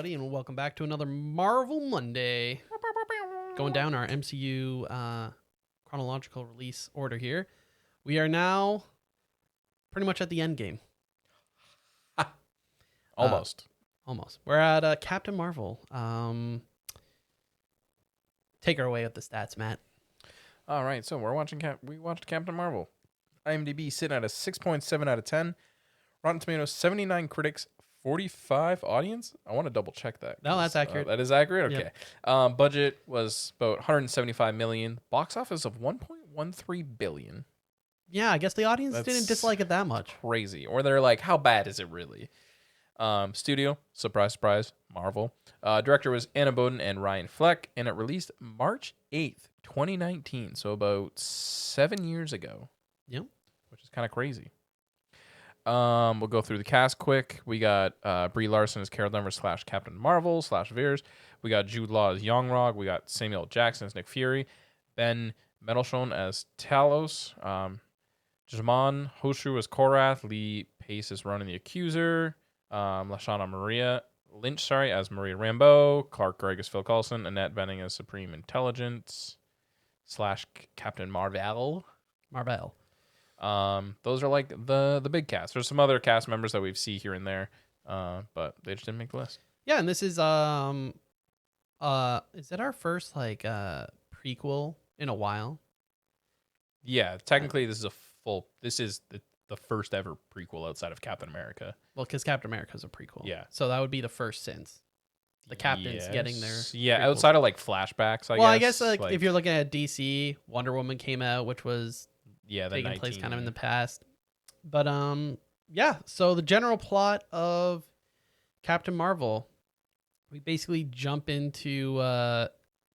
everybody, and welcome back to another Marvel Monday. Going down our MCU chronological release order here. We are now pretty much at the end game. Almost. Almost. We're at Captain Marvel. Take her away with the stats, Matt. All right, so we watched Captain Marvel. IMDb sitting at a 6.7 out of 10. Rotten Tomatoes 79 critics, 45 audience. I want to double check that. No, that's accurate. That is accurate. Okay. Yep. Budget was about 175 million. Box office of 1.13 billion. Yeah, I guess the audience That's didn't dislike it that much. Crazy. Or they're like, how bad is it really? Studio, surprise, surprise, Marvel. Director was Anna Boden and Ryan Fleck, and it released March 8th, 2019. So about 7 years ago. Yep. Which is kind of crazy. We'll go through the cast quick. We got Brie Larson as Carol Danvers / Captain Marvel / Veers. We got Jude Law as Young-Rog. We got Samuel Jackson as Nick Fury. Ben Mendelsohn as Talos. Jamon Hoshu as Korath. Lee Pace as Ronan the Accuser. Lashana Maria Lynch, as Maria Rambeau. Clark Gregg as Phil Coulson. Annette Bening as Supreme Intelligence / Captain Marvel. Those are like the big cast. There's some other cast members that we see here and there, but they just didn't make the list. Yeah, and this is it our first prequel in a while? Yeah, technically this is the first ever prequel outside of Captain America. Well, because Captain America is a prequel. Yeah. So that would be the first since the Captain's getting their Yeah, prequels. outside of like flashbacks, I guess like if you're looking at DC, Wonder Woman came out, which was taking place kind of in the past. But yeah, so the general plot of Captain Marvel, we basically jump into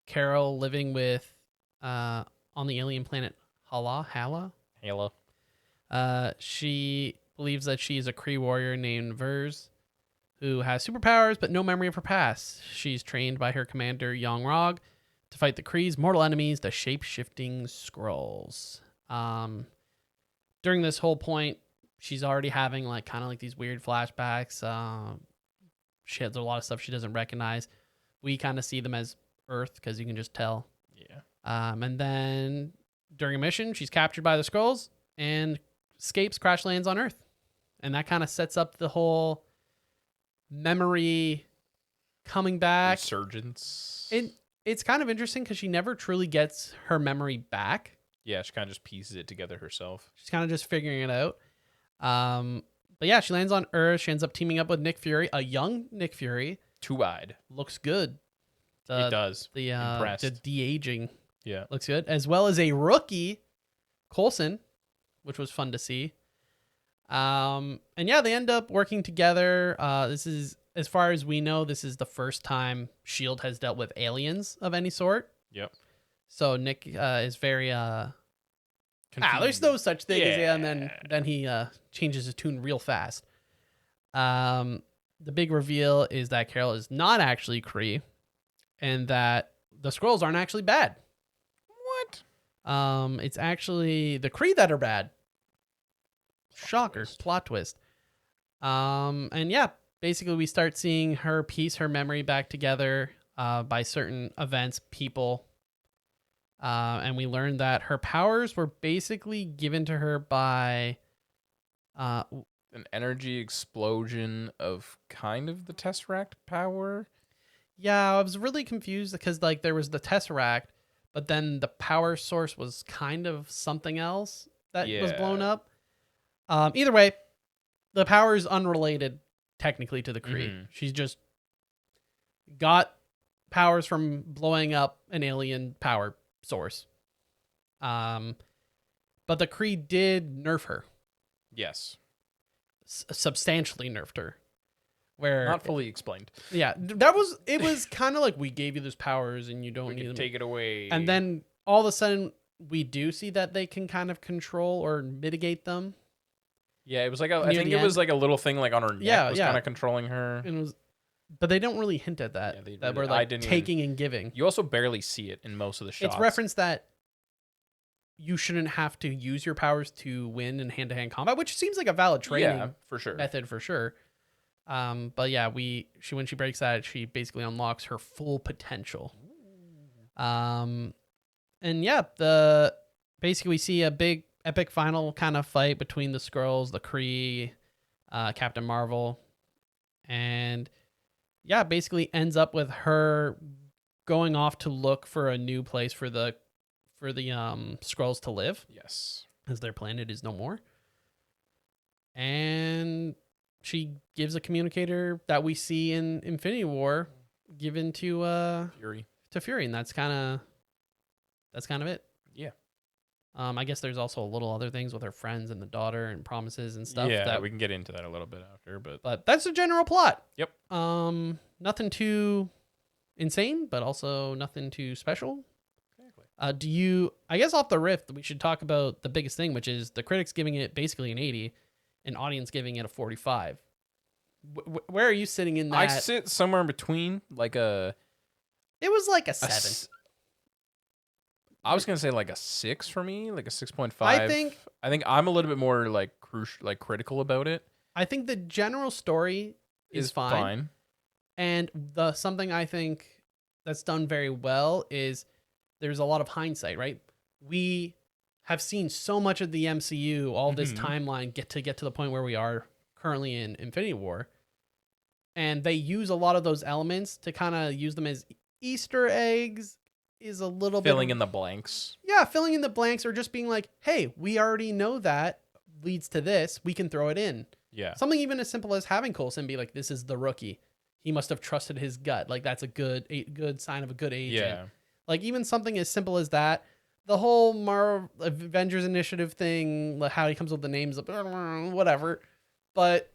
Carol living with on the alien planet Hala. She believes that she's a Kree warrior named Vers, who has superpowers but no memory of her past. She's trained by her commander Young-Rog to fight the Kree's mortal enemies, the shape-shifting Skrulls. During this whole point, she's already having kind of these weird flashbacks. She has a lot of stuff she doesn't recognize. We kind of see them as Earth because you can just tell. Yeah. And then during a mission, she's captured by the Skrulls and escapes, crash lands on Earth. And that kind of sets up the whole memory coming back. Resurgence. It's kind of interesting because she never truly gets her memory back. Yeah, she kind of just pieces it together herself. She's kind of just figuring it out. But yeah, she lands on Earth. She ends up teaming up with Nick Fury, a young Nick Fury. Two-eyed. Looks good. It does. The de-aging. Yeah. Looks good. As well as a rookie, Coulson, which was fun to see. And yeah, they end up working together. This is, as far as we know, this is the first time S.H.I.E.L.D. has dealt with aliens of any sort. Yep. So Nick is very Confused. there's no such thing as Yeah. and then he changes his tune real fast. The big reveal is that Carol is not actually Kree, and that the Skrulls aren't actually bad. What? It's actually the Kree that are bad. Shocker. Plot twist. And yeah, basically we start seeing her piece her memory back together by certain events, people. And we learned that her powers were basically given to her by An energy explosion of kind of the Tesseract power. Yeah, I was really confused because there was the Tesseract, but then the power source was kind of something else that was blown up. Either way, the power is unrelated technically to the Kree. Mm-hmm. She's just got powers from blowing up an alien power source. But the Kree did nerf her. Yes. Substantially nerfed her. Where Not fully explained. Yeah, it was kind of like, we gave you those powers and you don't We need can them. take it away. And then all of a sudden we do see that they can kind of control or mitigate them. Yeah, it was I think it was like a little thing on her neck was kind of controlling her. And but they don't really hint at that. Yeah, that we're taking and giving. You also barely see it in most of the shots. It's referenced that you shouldn't have to use your powers to win in hand-to-hand combat, which seems like a valid training for sure. method for sure. But yeah, when she breaks that, she basically unlocks her full potential. And yeah, basically we see a big epic final kind of fight between the Skrulls, the Kree, Captain Marvel, and yeah, basically ends up with her going off to look for a new place for the Skrulls to live, Yes. as their planet is no more. And she gives a communicator that we see in Infinity War given to Fury, and that's kind of it. Yeah. I guess there's also a little other things with her friends and the daughter and promises and stuff. Yeah, that we can get into that a little bit after, but that's the general plot. Yep. Nothing too insane, but also nothing too special. Exactly. I guess off the riff, we should talk about the biggest thing, which is the critics giving it basically an 80, and audience giving it a 45. Where are you sitting in that? I sit somewhere in between, like it was like a 7. I was gonna say like a 6 for me, like a 6.5. I think I'm a little bit more like critical about it. I think the general story is fine. And something I think that's done very well is there's a lot of hindsight, right? We have seen so much of the MCU, all this timeline get to the point where we are currently in Infinity War. And they use a lot of those elements to kind of use them as Easter eggs, is a little filling bit in the blanks. Yeah, filling in the blanks, or just being like, hey, we already know that leads to this. We can throw it in. Yeah. Something even as simple as having Coulson be like, this is the rookie. He must have trusted his gut. Like, that's a good sign of a good agent. Yeah. Like, even something as simple as that. The whole Avengers Initiative thing, like how he comes up with the names of whatever. But,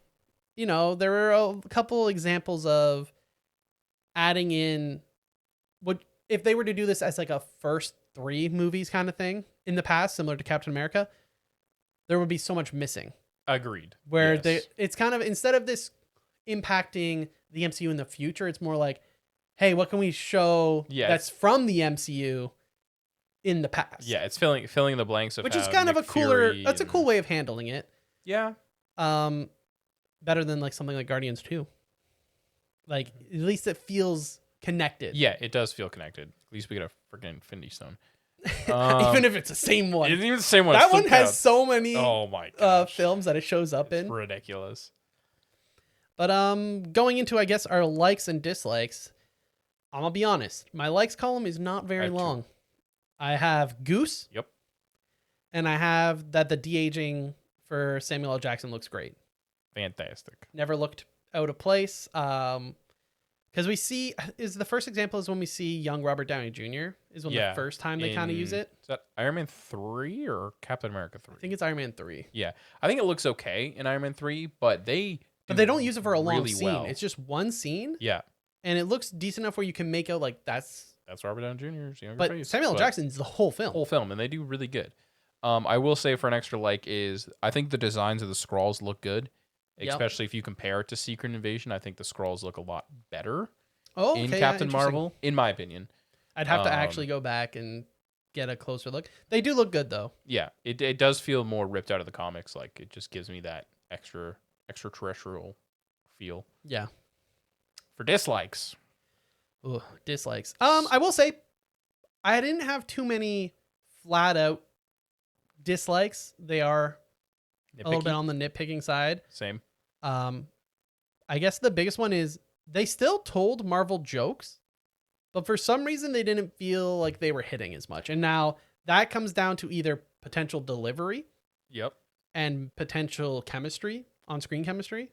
there are a couple examples of adding in what if they were to do this as like a first 3 movies kind of thing in the past, similar to Captain America, there would be so much missing. Agreed. Where yes. It's kind of, instead of this impacting the MCU in the future, it's more like, hey, what can we show that's from the MCU in the past? Yeah, it's filling the blanks of, which is kind of a cooler. That's a cool way of handling it. Yeah. Better than like something like Guardians 2. Like, at least it feels connected. Yeah, it does feel connected. At least we got a freaking Infinity Stone. Even if it's the same one. It's even the same one. That one has so many films that it shows up in. Ridiculous. But going into, I guess, our likes and dislikes, I'm going to be honest. My likes column is not very long. 2. I have Goose. Yep. And I have that the de-aging for Samuel L. Jackson looks great. Fantastic. Never looked out of place. Because we see, the first example is when we see young Robert Downey Jr. is when the first time they kind of use it. Is that Iron Man 3 or Captain America 3? I think it's Iron Man 3. Yeah. I think it looks okay in Iron Man 3, but they don't use it for a long scene. Well. It's just one scene. Yeah. And it looks decent enough where you can make out like that's Robert Downey Jr.'s younger but face. Samuel L. Jackson's the whole film. And they do really good. I will say for an extra like is I think the designs of the Skrulls look good. Especially if you compare it to Secret Invasion, I think the Skrulls look a lot better in Captain Marvel, in my opinion. I'd have to actually go back and get a closer look. They do look good, though. Yeah, it does feel more ripped out of the comics. Like, it just gives me that extraterrestrial feel. Yeah. For dislikes. Ooh, dislikes. I will say, I didn't have too many flat-out dislikes. They are a little bit on the nitpicking side. Same. I guess the biggest one is they still told Marvel jokes, but for some reason they didn't feel like they were hitting as much. And now that comes down to either potential delivery, and potential chemistry, on-screen chemistry.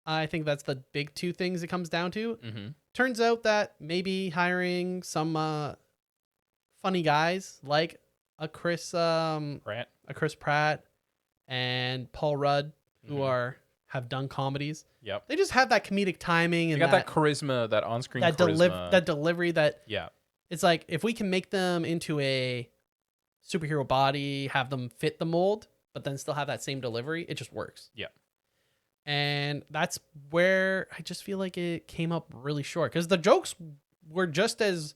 I think that's the big 2 things it comes down to. Mm-hmm. Turns out that maybe hiring some funny guys like a Chris Pratt and Paul Rudd, who have done comedies. Yep. They just have that comedic timing and got that charisma, that on-screen charisma. That delivery that yeah. It's like if we can make them into a superhero body, have them fit the mold, but then still have that same delivery, it just works. Yeah. And that's where I just feel like it came up really short, because the jokes were just as,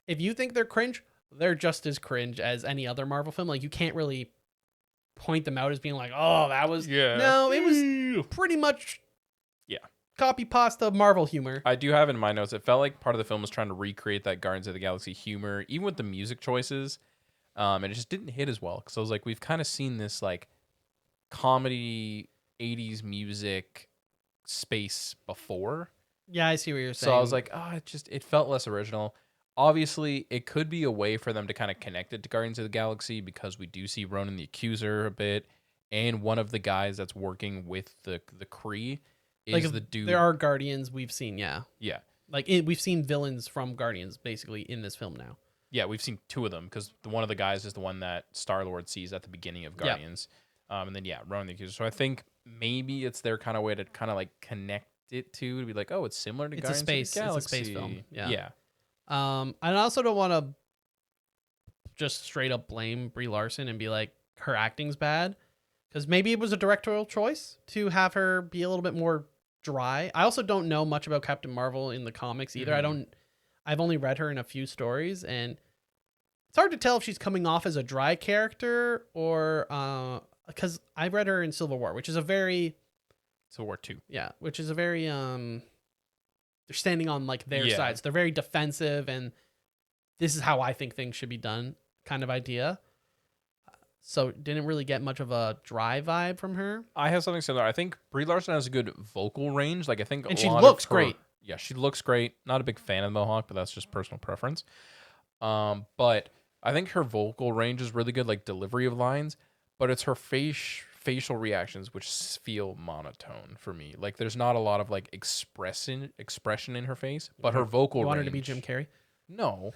if you think they're cringe, they're just as cringe as any other Marvel film. Like, you can't really point them out as being like, oh, that was... Yeah. No, it was pretty much copy pasta Marvel humor. I do have in my notes, it felt like part of the film was trying to recreate that Guardians of the Galaxy humor, even with the music choices. And it just didn't hit as well. Because I was like, we've kind of seen this like comedy 80s music space before. Yeah, I see what you're saying. So I was like, it felt less original. Obviously, it could be a way for them to kind of connect it to Guardians of the Galaxy because we do see Ronan the Accuser a bit, and one of the guys that's working with the Kree is like the dude. there are Guardians we've seen, yeah. Yeah. Like we've seen villains from Guardians basically in this film now. Yeah, we've seen two of them because one of the guys is the one that Star-Lord sees at the beginning of Guardians. And then, Ronan the Accuser. So I think maybe it's their kind of way to kind of like connect it to be like, oh, it's similar to Guardians of the Galaxy. It's a space film. Yeah. And I also don't want to just straight up blame Brie Larson and be like her acting's bad, because maybe it was a directorial choice to have her be a little bit more dry. I also don't know much about Captain Marvel in the comics either. I've only read her in a few stories, and it's hard to tell if she's coming off as a dry character or because I read her in Civil War, which is a very Civil War 2. Yeah, which is a very they're standing on like their sides. They're very defensive, and this is how I think things should be done kind of idea. So didn't really get much of a dry vibe from her. I have something similar. I think Brie Larson has a good vocal range. Like I think, and she looks great. Yeah, she looks great. Not a big fan of the Mohawk, but that's just personal preference. But I think her vocal range is really good, like delivery of lines. But it's her facial reactions which feel monotone for me. Like there's not a lot of like expression in her face, but her vocal range. You want her to be Jim Carrey? No,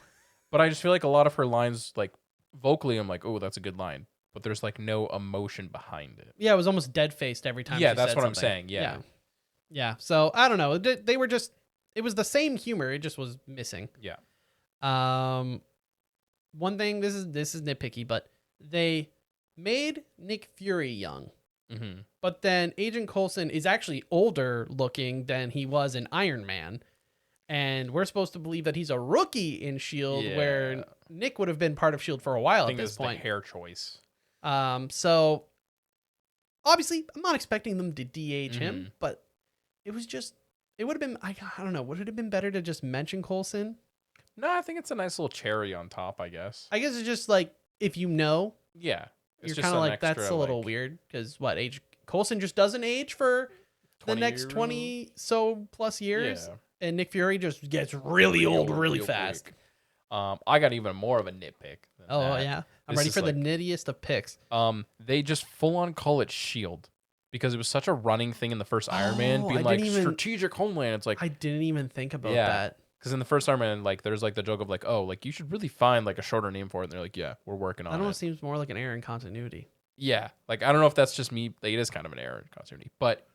but I just feel like a lot of her lines, like vocally, I'm like, oh, that's a good line. But there's like no emotion behind it. Yeah, it was almost dead faced every time. Yeah, she that's said what something. I'm saying. Yeah. So I don't know. They were just. It was the same humor. It just was missing. Yeah. One thing. This is nitpicky, but they made Nick Fury young. Mm-hmm. But then Agent Coulson is actually older looking than he was in Iron Man. And we're supposed to believe that he's a rookie in S.H.I.E.L.D., where Nick would have been part of S.H.I.E.L.D. for a while at this point. The hair choice. So, obviously, I'm not expecting them to DH him, but it was just, it would have been, I don't know, would it have been better to just mention Coulson? No, I think it's a nice little cherry on top, I guess. I guess it's just like, if you know. Yeah. You're kind of like, that's a little weird, because Coulson just doesn't age for the next 20 so plus years, and Nick Fury just gets really old really fast. Quick. I got even more of a nitpick. Yeah, I'm ready for the nittiest of picks. They just full on call it S.H.I.E.L.D. because it was such a running thing in the first Iron Man, being like strategic homeland. It's like I didn't even think about that. Because in the first Iron Man, like there's like the joke of like, oh, like you should really find like a shorter name for it. And they're like, yeah, we're working on it. That almost seems more like an error in continuity. Yeah, like I don't know if that's just me. Like, it is kind of an error in continuity, but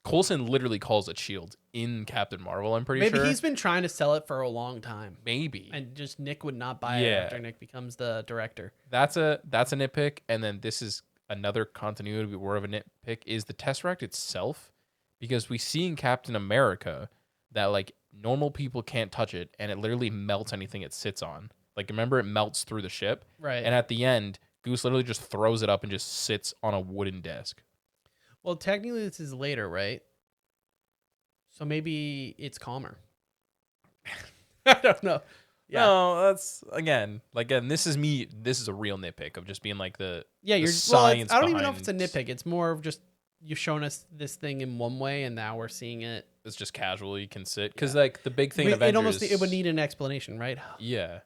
Coulson literally calls it S.H.I.E.L.D. in Captain Marvel. I'm pretty sure. Maybe he's been trying to sell it for a long time. Maybe, and just Nick would not buy it after Nick becomes the director. That's a nitpick. And then this is another continuity word of a nitpick is the Tesseract itself, because we see in Captain America that like normal people can't touch it, and it literally melts anything it sits on. Like remember, it melts through the ship, right? And at the end, Goose literally just throws it up and just sits on a wooden desk. Well, technically, this is later, right? So maybe it's calmer. I don't know. Yeah. No, that's again. This is me. This is a real nitpick of just being like you're science. I don't even know if it's a nitpick. It's more of just you've shown us this thing in one way, and now we're seeing it. It's just casually you can sit because like the big thing in Avengers, it would need an explanation, right? Yeah,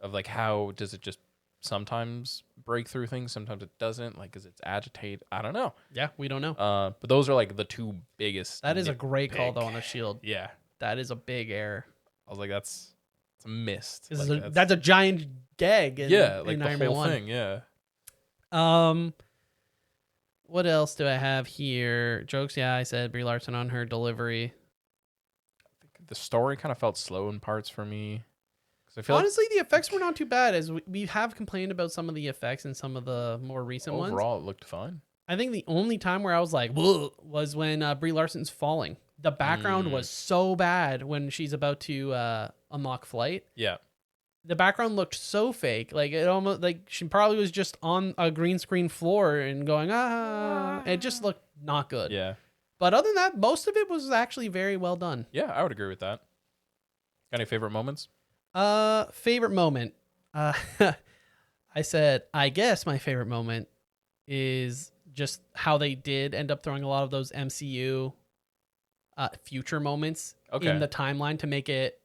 of like how does it just sometimes break through things, sometimes it doesn't. Like, because it's agitate. I don't know. Yeah, we don't know. But those are like the two biggest. That is a great call though on a shield. Yeah, that is a big error. I was like, it's a missed. That's a giant gag. Like in the Iron whole Man thing. 1. Yeah. What else do I have here? Jokes. Yeah, I said Brie Larson on her delivery. The story kind of felt slow in parts for me. I feel honestly, the effects were not too bad. As we have complained about some of the effects in some of the more recent ones. Overall, it looked fine. I think the only time where I was like, whoa, was when Brie Larson's falling. The background was so bad when she's about to unlock flight. Yeah. The background looked so fake. Like it almost like she probably was just on a green screen floor and going, It just looked not good. Yeah. But other than that, most of it was actually very well done. Yeah, I would agree with that. Got any favorite moments? Favorite moment. Uh, I said, I guess my favorite moment is just how they did end up throwing a lot of those MCU future moments in Okay. the timeline to make it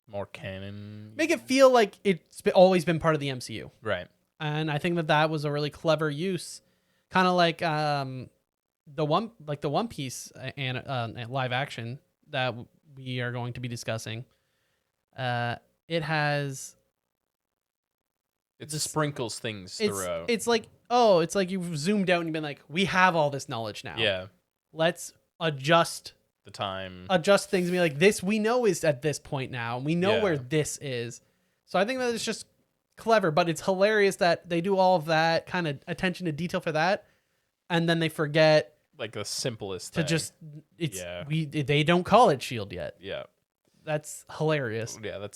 More canon. feel like it's always been part of the MCU. Right. And I think that was a really clever use, kind of like the One Piece and live action that we are going to be discussing. It has It this, sprinkles things throughout. it's like you've zoomed out and you've been like, we have all this knowledge now. Yeah. Let's adjust The time. things and be like, this we know is at this point now. We know Yeah. where this is. So I think that it's just clever, but it's hilarious that they do all of that kind of attention to detail for that, and then they forget Like the simplest to thing. just Yeah. they don't call it Shield yet. Yeah. That's hilarious. Yeah,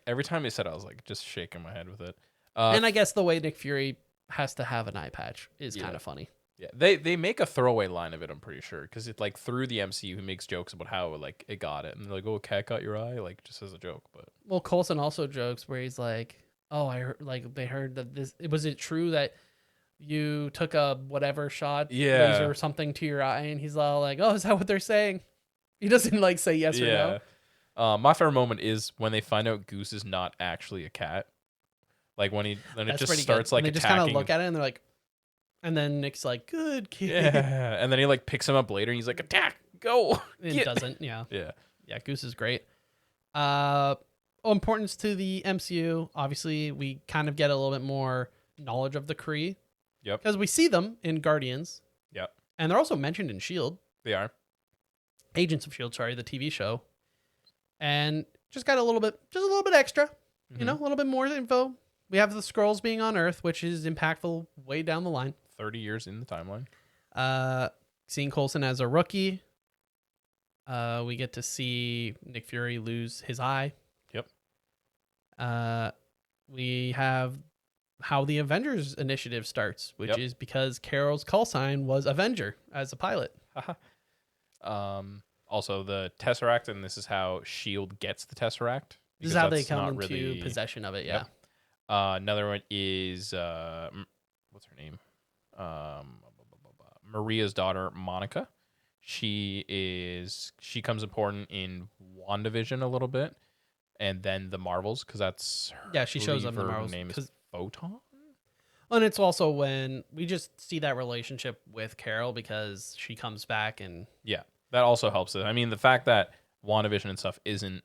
every time he said it, I was like just shaking my head with it. And I guess the way Nick Fury has to have an eye patch is Yeah. kind of funny. Yeah, they make a throwaway line of it. I'm pretty sure because it like through the MCU, he makes jokes about how like it got it, and they're like, "Oh, cat got your eye," like just as a joke. But Well, Coulson also jokes where he's like, "Oh, I heard, like they heard that this was it true that you took a whatever shot laser or something to your eye?" And he's all like, "Oh, is that what they're saying?" He doesn't like say yes or no. My favorite moment is when they find out Goose is not actually a cat. Like when it That's just pretty starts good. like And they just attacking. kind of look at it and they're like, and then Nick's like, "Good kid." Yeah, and then he like picks him up later, and he's like, "Attack, go!" It Get." doesn't. Yeah. Yeah, Yeah. Goose is great. Importance to the MCU. Obviously, we kind of get a little bit more knowledge of the Kree. Yep. Because we see them in Guardians. Yep. And they're also mentioned in Shield. They are. Agents of Shield, sorry, the TV show. And just got a little bit extra. You know, a little bit more info. We have the Skrulls being on Earth, which is impactful way down the line. 30 years in the timeline. Seeing Coulson as a rookie. We get to see Nick Fury lose his eye. Yep. We have how the Avengers initiative starts, which Yep. is because Carol's call sign was Avenger as a pilot. Also the Tesseract, and this is how Shield gets the Tesseract. This is because how they that's come not into really- possession of it. Yeah. Yep. Another one is what's her name? Maria's daughter, Monica. She comes important in WandaVision a little bit, and then the Marvels, because that's her, Yeah, she shows up in the her Marvels, name is 'cause- Photon. And it's also when we just see that relationship with Carol because she comes back and Yeah, that also helps it. I mean, the fact that WandaVision and stuff isn't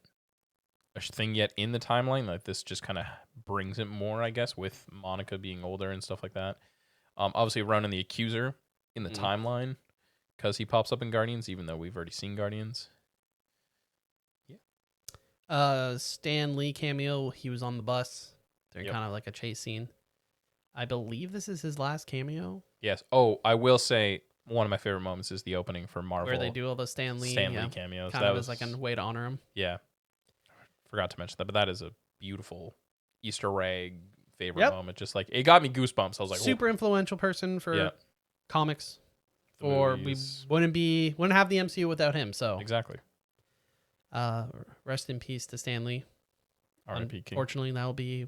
a thing yet in the timeline, like this just kind of brings it more, I guess, with Monica being older and stuff like that. Obviously, running the Accuser in the timeline because he pops up in Guardians, even though we've already seen Guardians. Stan Lee cameo. He was on the bus. They're Yep. kind of like a chase scene. I believe this is his last cameo Yes. Oh, I will say one of my favorite moments is the opening for Marvel. where they do all the Stan Lee cameos. kind That of was as like a way to honor him. yeah. Forgot to mention that, but that is a beautiful Easter egg favorite Yep. moment. Just like it got me goosebumps. I was like, Super influential person for Yeah. comics. The Or movies. we wouldn't have the MCU without him. So Exactly. rest in peace to Stan Lee. R.I.P. King. Unfortunately, that'll be.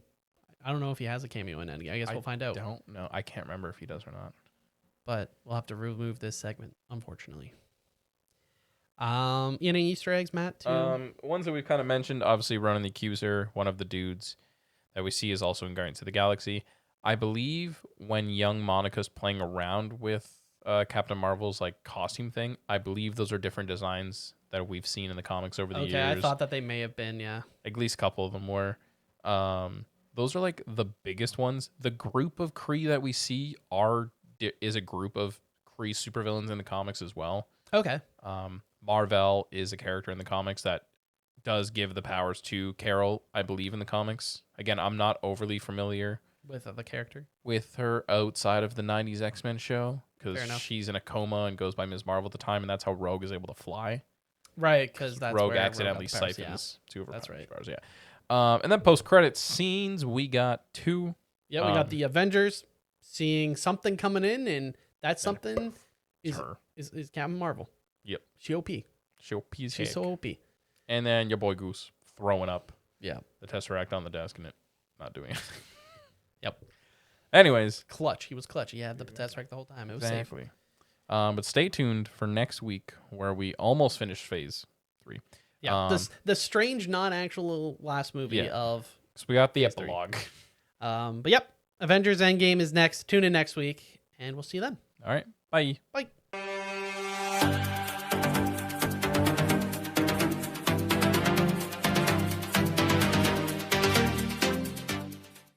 I don't know if he has a cameo in it. I guess we'll find out. Don't know. I can't remember if he does or not. But we'll have to remove this segment, unfortunately. Any Easter eggs, Matt? Too? Ones that we've kind of mentioned, obviously running the Accuser, one of the dudes that we see is also in Guardians of the Galaxy. I believe when young Monica's playing around with Captain Marvel's like costume thing, I believe those are different designs that we've seen in the comics over the years. Okay, I thought that they may have been, yeah. At least a couple of them were. Those are like the biggest ones. The group of Kree that we see is a group of Kree supervillains in the comics as well. Okay. Marvel is a character in the comics that does give the powers to Carol, I believe, in the comics. Again, I'm not overly familiar With the character. with her outside of the 90s X-Men show Fair because enough. she's in a coma and goes by Ms. Marvel at the time, and that's how Rogue is able to fly. Right, because that's Rogue where accidentally Rogue got the powers, siphons two of her That's right. powers, yeah. And then post-credit scenes, we got two. Yeah, we got the Avengers seeing something coming in, and that something is her. is Captain Marvel. Yep. She OP. She's She's so OP. And then your boy Goose throwing up Yeah. the Tesseract on the desk and it not doing anything. Yep. Anyways. Clutch. He was clutch. He had the Tesseract the whole time. It was safe. Exactly. But stay tuned for next week where we almost finish phase 3. Yeah. The strange non-actual last movie of. So we got the phase 3. epilogue. But yep. Avengers Endgame is next. Tune in next week, and we'll see you then. All right. Bye. Bye.